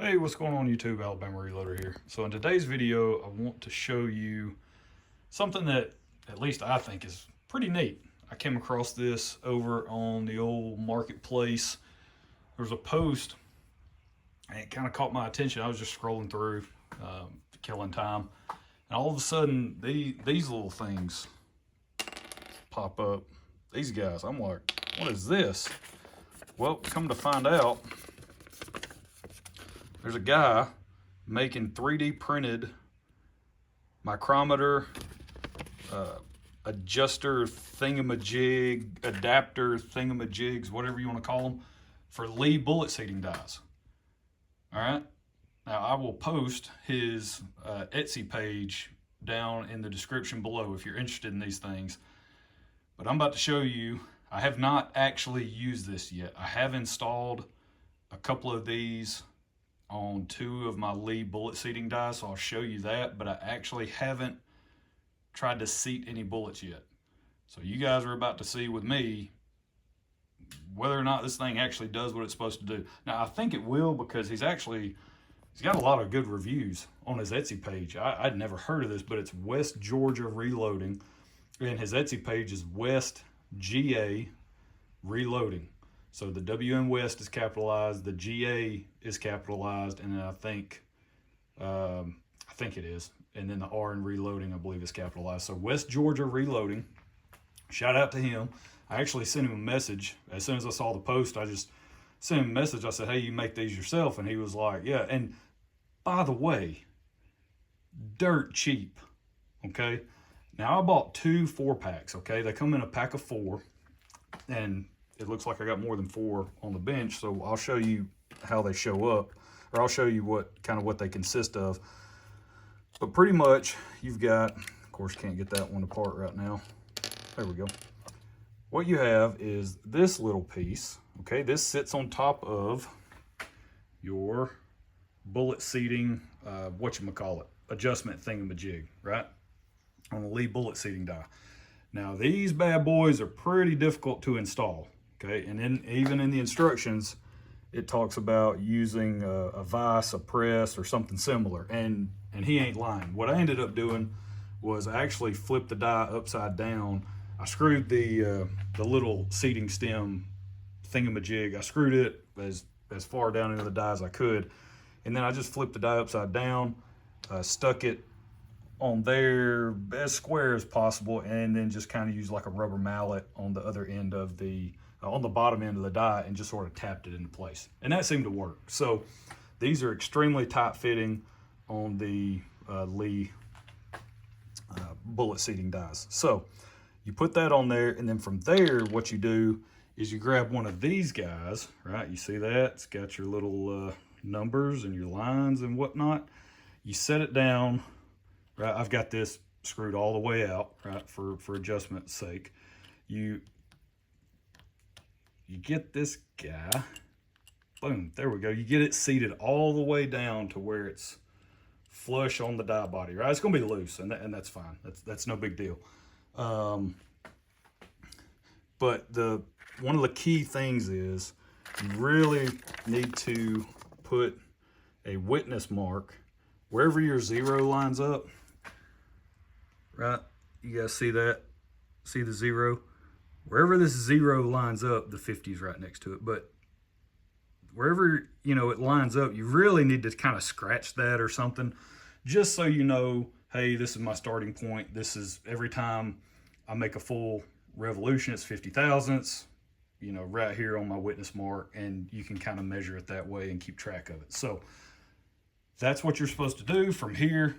Hey, what's going on YouTube? Alabama Reloader here. So in today's video, I want to show you something that at least I think is pretty neat. I came across this over on the old marketplace. There was a post and it kind of caught my attention. I was just scrolling through, killing time. And all of a sudden, these little things pop up. These guys, I'm like, what is this? Well, come to find out, there's a guy making 3D printed micrometer, adjuster thingamajig, adapter thingamajigs, whatever you want to call them, for Lee bullet seating dies. All right. Now I will post his Etsy page down in the description below if you're interested in these things. But I'm about to show you, I have not actually used this yet. I have installed a couple of these on two of my Lee bullet seating dies, so I'll show you that, but I actually haven't tried to seat any bullets yet. So you guys are about to see with me whether or not this thing actually does what it's supposed to do. Now I think it will, because he's got a lot of good reviews on his Etsy page. I'd never heard of this, but it's West Georgia Reloading, and his Etsy page is West GA Reloading. So the W in West is capitalized, the GA is capitalized, and then I think it is, and then the R in Reloading I believe is capitalized. So West Georgia Reloading, shout out to him. I actually sent him a message as soon as I saw the post. I just sent him a message. I said, hey, you make these yourself? And he was like, yeah. And by the way, dirt cheap. Okay. Now I bought 2 4-packs. Okay. They come in a pack of 4, and it looks like I got more than 4 on the bench. So I'll show you how they show up, or I'll show you what they consist of. But pretty much you've got, of course, can't get that one apart right now. There we go. What you have is this little piece. Okay, this sits on top of your bullet seating, adjustment thingamajig, right? On the Lee bullet seating die. Now these bad boys are pretty difficult to install. Okay, and then even in the instructions, it talks about using a vise, a press, or something similar. And he ain't lying. What I ended up doing was I actually flipped the die upside down. I screwed the little seating stem thingamajig. I screwed it as far down into the die as I could, and then I just flipped the die upside down, stuck it on there as square as possible, and then just kind of used like a rubber mallet on the other end of on the bottom end of the die, and just sort of tapped it into place, and that seemed to work. So these are extremely tight fitting on the Lee bullet seating dies. So you put that on there, and then from there, what you do is you grab one of these guys, right? You see that? It's got your little numbers and your lines and whatnot. You set it down, right? I've got this screwed all the way out, right? For adjustment's sake. You get this guy, boom, there we go. You get it seated all the way down to where it's flush on the die body, right? It's gonna be loose, and that's fine. That's no big deal. But one of the key things is you really need to put a witness mark wherever your 0 lines up, right? You guys see that? See the 0? Wherever this 0 lines up, the 50 is right next to it. But wherever, it lines up, you really need to kind of scratch that or something, just so you know, hey, this is my starting point. This is every time I make a full revolution, it's 50 thousandths, right here on my witness mark, and you can kind of measure it that way and keep track of it. So that's what you're supposed to do. From here,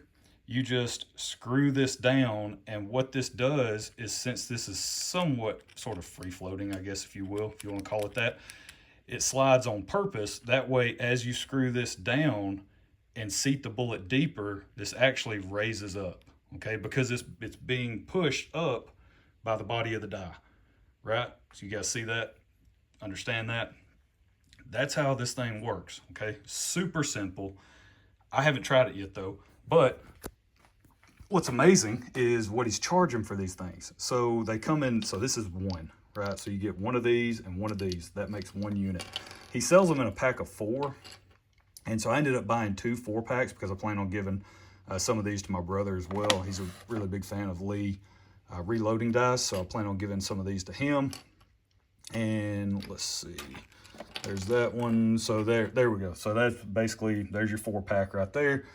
you just screw this down, and what this does is, since this is somewhat sort of free floating, I guess, if you will, if you want to call it that, it slides on purpose. That way, as you screw this down and seat the bullet deeper, this actually raises up, okay? Because it's being pushed up by the body of the die, right? So you guys see that? Understand that? That's how this thing works, okay? Super simple. I haven't tried it yet though, but what's amazing is what he's charging for these things. So they come in, so this is 1, right? So you get one of these and one of these. That makes 1 unit. He sells them in a pack of 4. And so I ended up buying 2 4-packs because I plan on giving some of these to my brother as well. He's a really big fan of Lee reloading dies, so I plan on giving some of these to him. And let's see, there's that one. So there we go. So that's basically, there's your 4-pack right there.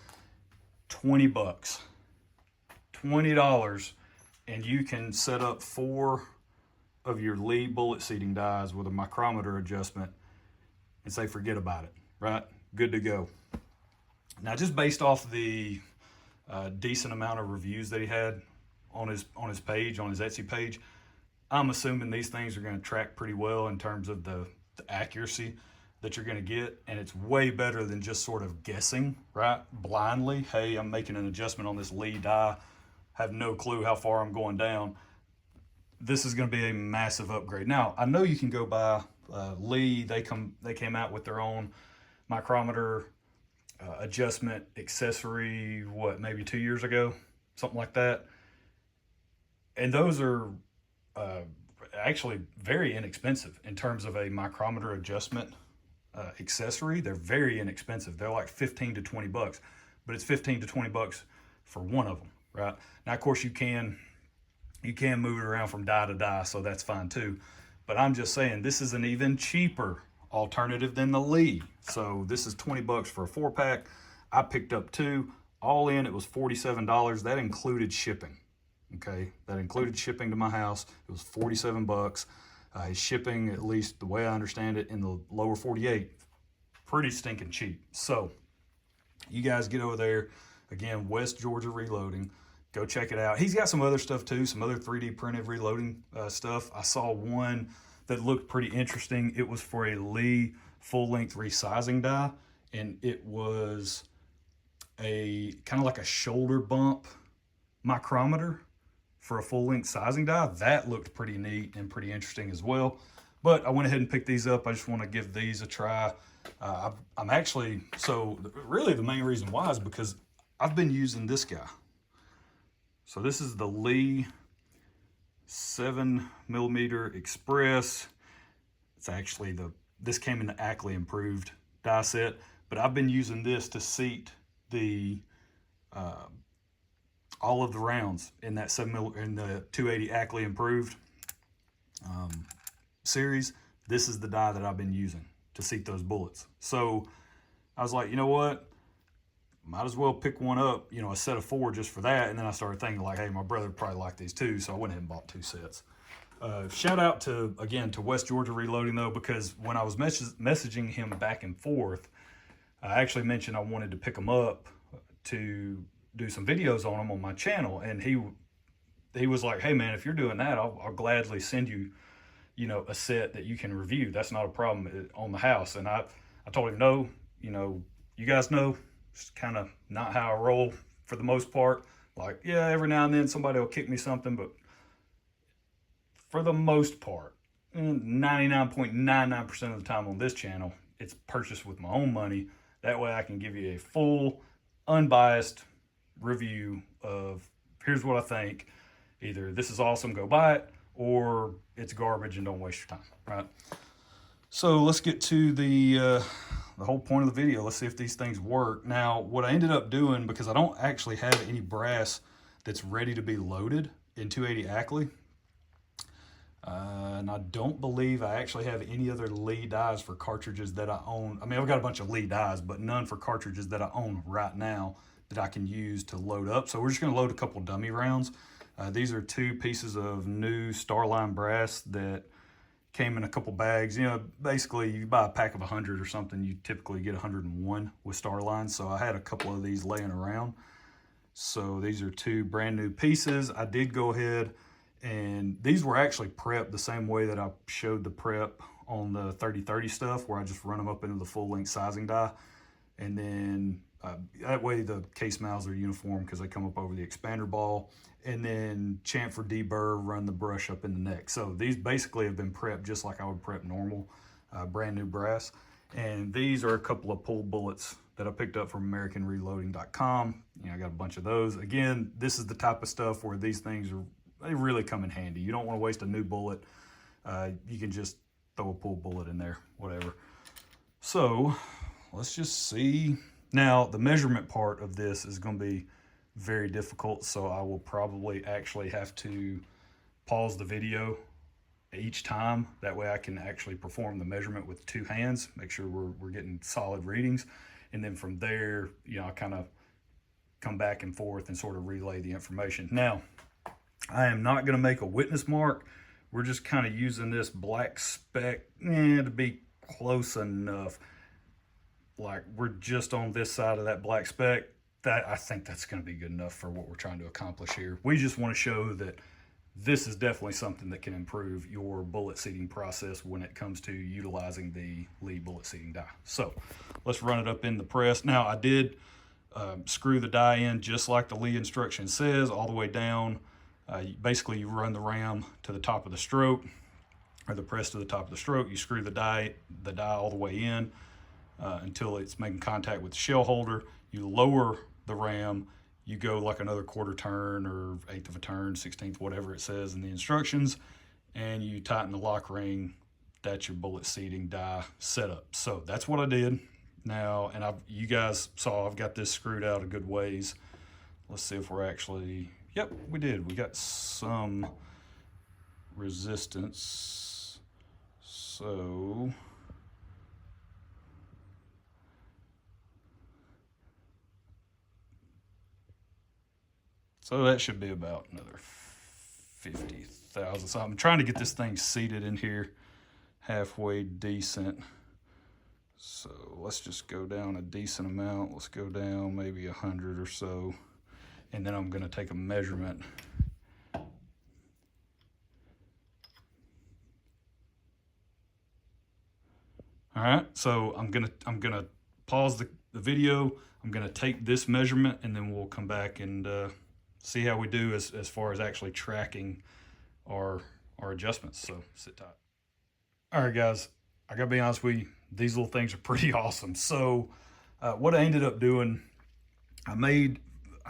20 bucks, $20, and you can set up 4 of your Lee bullet seating dies with a micrometer adjustment and say forget about it, right? Good to go. Now, just based off the decent amount of reviews that he had on his page, on his Etsy page, I'm assuming these things are going to track pretty well in terms of the accuracy that you're going to get, and it's way better than just sort of guessing, right? Blindly, hey, I'm making an adjustment on this Lee die, have no clue how far I'm going down. This is going to be a massive upgrade. Now, I know you can go buy Lee. They came out with their own micrometer adjustment accessory, what, maybe 2 years ago, something like that. And those are actually very inexpensive in terms of a micrometer adjustment accessory. They're very inexpensive. They're like 15 to 20 bucks, but it's 15 to 20 bucks for one of them, right? Now, of course, you can move it around from die to die, so that's fine too. But I'm just saying, this is an even cheaper alternative than the Lee. So this is 20 bucks for a 4-pack. I picked up 2. All in, it was $47. That included shipping. Okay, that included shipping to my house. It was 47 bucks. His shipping, at least the way I understand it, in the lower 48, pretty stinking cheap. So you guys get over there. Again, West Georgia Reloading. Go check it out. He's got some other stuff too, some other 3D printed reloading stuff. I saw one that looked pretty interesting. It was for a Lee full-length resizing die, and it was a kind of like a shoulder bump micrometer for a full-length sizing die. That looked pretty neat and pretty interesting as well. But I went ahead and picked these up. I just want to give these a try. I'm actually, so really the main reason why is because I've been using this guy. So this is the Lee 7mm Express. It's actually this came in the Ackley improved die set, but I've been using this to seat the all of the rounds in that 7mm in the 280 Ackley improved series. This is the die that I've been using to seat those bullets. So I was like, you know what? Might as well pick one up, you know, a set of 4 just for that. And then I started thinking like, hey, my brother would probably like these too. So I went ahead and bought 2 sets. Shout out to, again, to West Georgia Reloading though, because when I was messaging him back and forth, I actually mentioned I wanted to pick them up to do some videos on them on my channel. And he was like, hey man, if you're doing that, I'll gladly send you, you know, a set that you can review. That's not a problem on the house. And I told him, no, you know, you guys know, it's kind of not how I roll for the most part. Like, yeah, every now and then somebody will kick me something, but for the most part, 99.99% of the time on this channel, it's purchased with my own money. That way I can give you a full, unbiased review of here's what I think. Either this is awesome, go buy it, or it's garbage and don't waste your time, right? So let's get to the whole point of the video. Let's see if these things work. Now, what I ended up doing, because I don't actually have any brass that's ready to be loaded in 280 Ackley, and I don't believe I actually have any other Lee dies for cartridges that I own. I mean, I've got a bunch of Lee dies, but none for cartridges that I own right now that I can use to load up. So we're just gonna load a couple dummy rounds. These are 2 pieces of new Starline brass that came in a couple bags. You know, basically you buy a pack of 100 or something, you typically get 101 with Starline. So I had a couple of these laying around. So these are 2 brand new pieces. I did go ahead, and these were actually prepped the same way that I showed the prep on the 3030 stuff, where I just run them up into the full-length sizing die. And then that way the case mouths are uniform because they come up over the expander ball. And then chamfer deburr, run the brush up in the neck. So these basically have been prepped just like I would prep normal brand new brass. And these are a couple of pull bullets that I picked up from AmericanReloading.com. You know, I got a bunch of those. Again, this is the type of stuff where these things they really come in handy. You don't want to waste a new bullet. You can just throw a pull bullet in there, whatever. So let's just see. Now, the measurement part of this is going to be very difficult, so I will probably actually have to pause the video each time. That way I can actually perform the measurement with 2 hands, make sure we're getting solid readings. And then from there, I kind of come back and forth and sort of relay the information. Now, I am not going to make a witness mark. We're just kind of using this black speck to be close enough. Like, we're just on this side of that black speck. I think that's going to be good enough for what we're trying to accomplish here. We just want to show that this is definitely something that can improve your bullet seating process when it comes to utilizing the Lee bullet seating die. So let's run it up in the press. Now, I did screw the die in just like the Lee instruction says, all the way down. Basically, you run the ram to the top of the stroke, or the press to the top of the stroke. You screw the die all the way in until it's making contact with the shell holder. You lower the ram. You go like another 1/4 turn or 1/8 of a turn, 1/16, whatever it says in the instructions, and you tighten the lock ring. That's your bullet seating die setup. So that's what I did. Now, and you guys saw I've got this screwed out a good ways. Let's see if we're actually, yep, we did. We got some resistance. So that should be about another 50,000. So I'm trying to get this thing seated in here halfway decent. So let's just go down a decent amount. Let's go down maybe 100 or so. And then I'm going to take a measurement. All right, so I'm gonna pause the video. I'm gonna take this measurement, and then we'll come back and see how we do as far as actually tracking our adjustments. So sit tight. All right, guys, I gotta be honest with you, these little things are pretty awesome. So what I ended up doing, I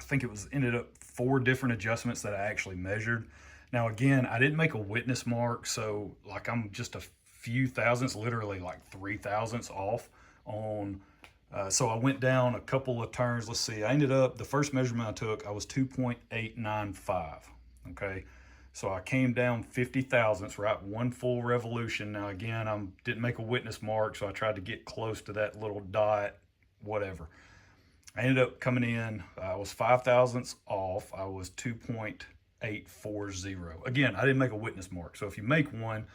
think it ended up 4 different adjustments that I actually measured. Now, again, I didn't make a witness mark, so like I'm just a few thousandths, literally like 3 thousandths off on. So I went down a couple of turns. Let's see, I ended up, the first measurement I took, I was 2.895, okay? So I came down 50 thousandths, right? 1 full revolution. Now, again, I didn't make a witness mark, so I tried to get close to that little dot, whatever. I ended up coming in, I was 5 thousandths off. I was 2.840. Again, I didn't make a witness mark. So if you make one,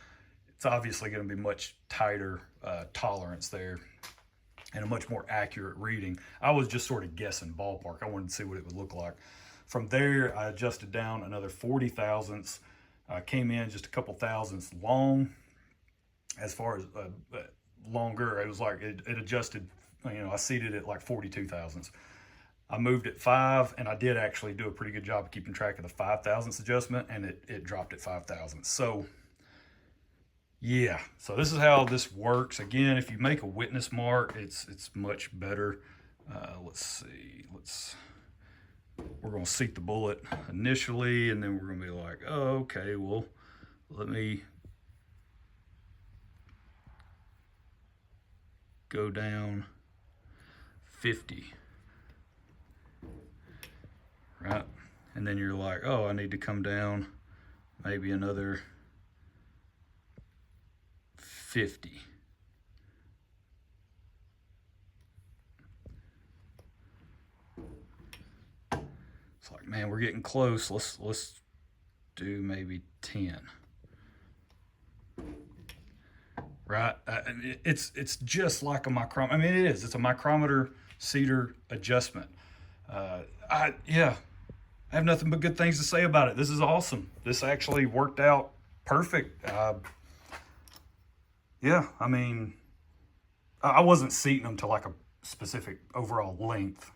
it's obviously going to be much tighter tolerance there and a much more accurate reading. I was just sort of guessing ballpark. I wanted to see what it would look like. From there, I adjusted down another 40 thousandths. Came in just a couple thousandths long. As far as longer, it was like it adjusted, I seated it like 42 thousandths. I moved at 5, and I did actually do a pretty good job of keeping track of the 5 thousandths adjustment, and it dropped at 5 thousandths. So yeah, so this is how this works. Again, if you make a witness mark, it's much better. Let's see, we're gonna seat the bullet initially, and then we're gonna be like, oh, okay, well, let me go down 50, right? And then you're like, oh, I need to come down maybe another 50. It's like, man, we're getting close. Let's do maybe 10. Right? It's just like a micrometer. I mean, it is. It's a micrometer seater adjustment. I have nothing but good things to say about it. This is awesome. This actually worked out perfect. Yeah, I mean, I wasn't seating them to like a specific overall length.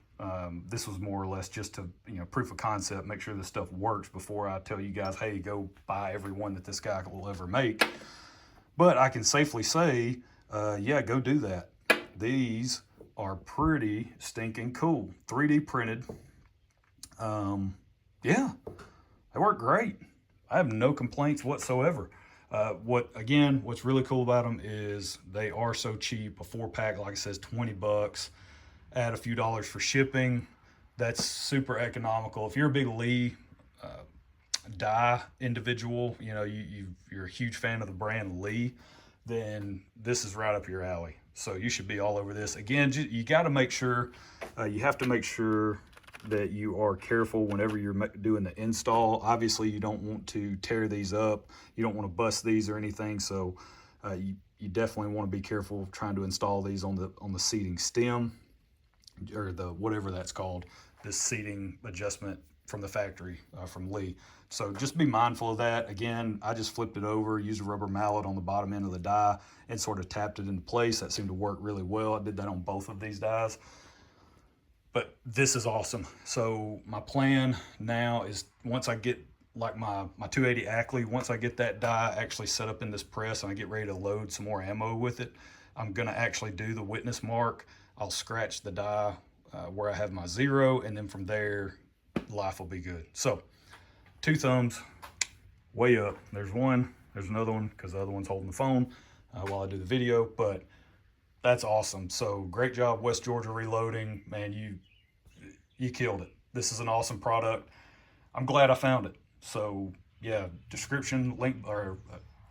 This was more or less just to, proof of concept, make sure this stuff works before I tell you guys, hey, go buy every one that this guy will ever make. But I can safely say, yeah, go do that. These are pretty stinking cool. 3D printed. Yeah, they work great. I have no complaints whatsoever. What's really cool about them is they are so cheap. A 4-pack, like I says, 20 bucks. Add a few dollars for shipping. That's super economical. If you're a big Lee die individual, you know, you're a huge fan of the brand Lee, then this is right up your alley. So you should be all over this. Again, you got to make sure, you have to make sure that you are careful whenever you're doing the install. Obviously, you don't want to tear these up. You don't want to bust these or anything. So you definitely want to be careful trying to install these on the seating stem, or the whatever that's called, this seating adjustment from the factory from Lee. So just be mindful of that. Again, I just flipped it over, used a rubber mallet on the bottom end of the die and sort of tapped it into place. That seemed to work really well. I did that on both of these dies. But this is awesome. So my plan now is, once I get like my 280 Ackley, once I get that die actually set up in this press and I get ready to load some more ammo with it, I'm gonna actually do the witness mark. I'll scratch the die where I have my 0, and then from there, life will be good. So 2 thumbs, way up. There's one, there's another one, because the other one's holding the phone while I do the video, but that's awesome. So great job, West Georgia Reloading. Man, you killed it. This is an awesome product. I'm glad I found it. So yeah, description link, or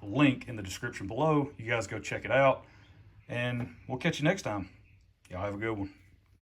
link in the description below. You guys go check it out, and we'll catch you next time. Y'all have a good one.